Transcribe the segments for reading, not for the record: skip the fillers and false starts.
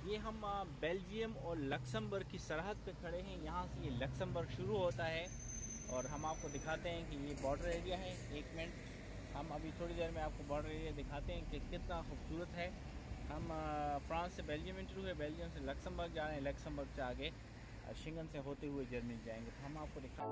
ये हम बेल्जियम और लक्समबर्ग की सरहद पे खड़े हैं। यहाँ से ये लक्समबर्ग शुरू होता है और हम आपको दिखाते हैं कि ये बॉर्डर एरिया है। एक मिनट, हम अभी थोड़ी देर में आपको बॉर्डर एरिया दिखाते हैं कि कितना खूबसूरत है। हम फ्रांस से बेल्जियम इंटर हुए, बेल्जियम से लक्समबर्ग जा रहे हैं, लक्समबर्ग से आगे शिंगन से होते हुए जर्मनी जाएंगे। तो हम आपको दिखा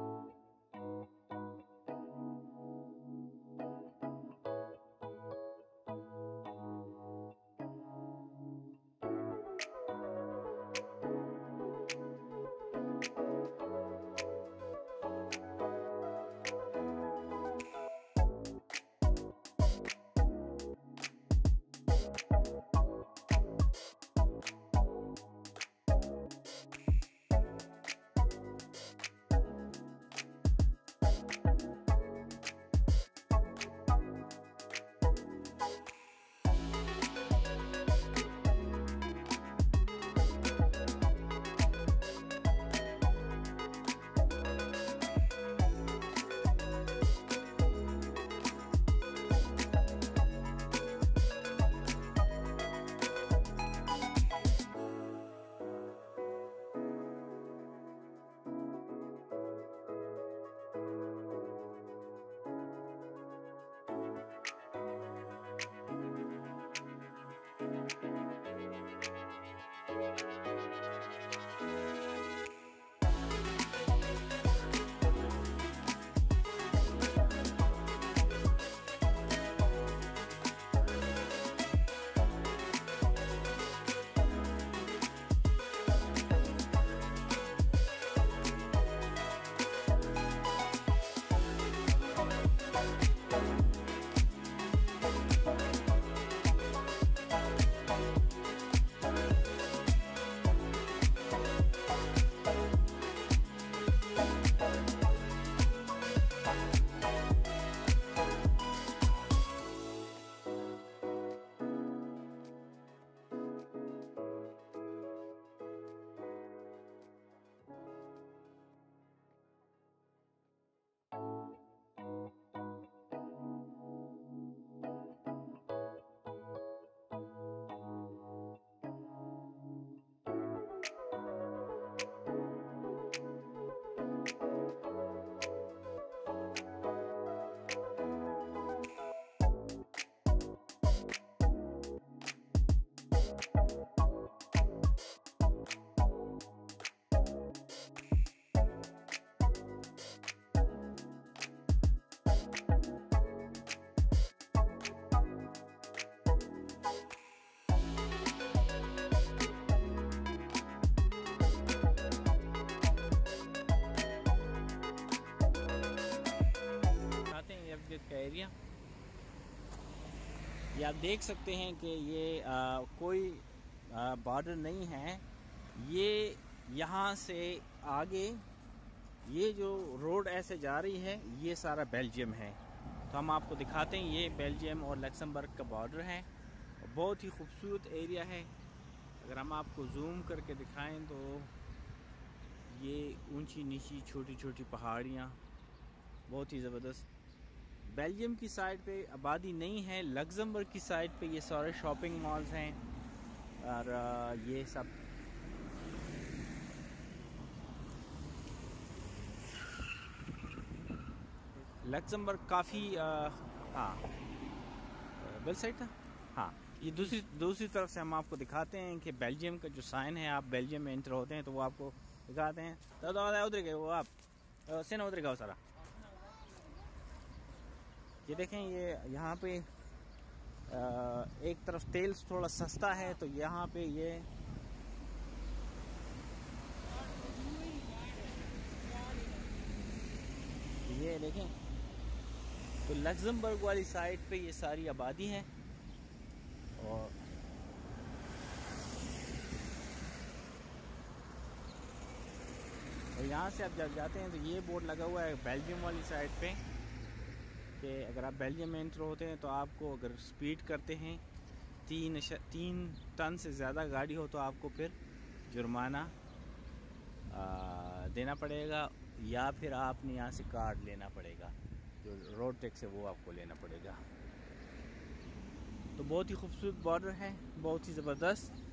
का एरिया। ये आप देख सकते हैं कि ये कोई बॉर्डर नहीं है। ये यहाँ से आगे ये जो रोड ऐसे जा रही है ये सारा बेल्जियम है। तो हम आपको दिखाते हैं, ये बेल्जियम और लक्समबर्ग का बॉर्डर है। बहुत ही खूबसूरत एरिया है। अगर हम आपको जूम करके दिखाएं तो ये ऊंची नीची छोटी छोटी पहाड़ियाँ, बहुत ही ज़बरदस्त। बेल्जियम की साइड पे आबादी नहीं है, लक्समबर्ग की साइड पे ये सारे शॉपिंग मॉल्स हैं और ये सब लक्समबर्ग काफ़ी हाँ बेल साइड था। हाँ, ये दूसरी तरफ से हम आपको दिखाते हैं कि बेल्जियम का जो साइन है, आप बेल्जियम में एंटर होते हैं तो वो आपको दिखाते हैं। तो उधर गए वो आप से ना उधर गए सारा। ये देखें, ये यहाँ पे एक तरफ तेल थोड़ा सस्ता है तो यहाँ पे ये देखें, तो लक्समबर्ग वाली साइड पे ये सारी आबादी है। और यहाँ से आप जब जाते हैं तो ये बोर्ड लगा हुआ है बेल्जियम वाली साइड पे कि अगर आप बेल्जियम में एंटर होते हैं तो आपको, अगर स्पीड करते हैं 3 टन से ज़्यादा गाड़ी हो तो आपको फिर जुर्माना देना पड़ेगा, या फिर आपने यहाँ से कार्ड लेना पड़ेगा, जो रोड टैक्स है वो आपको लेना पड़ेगा। तो बहुत ही खूबसूरत बॉर्डर है, बहुत ही ज़बरदस्त।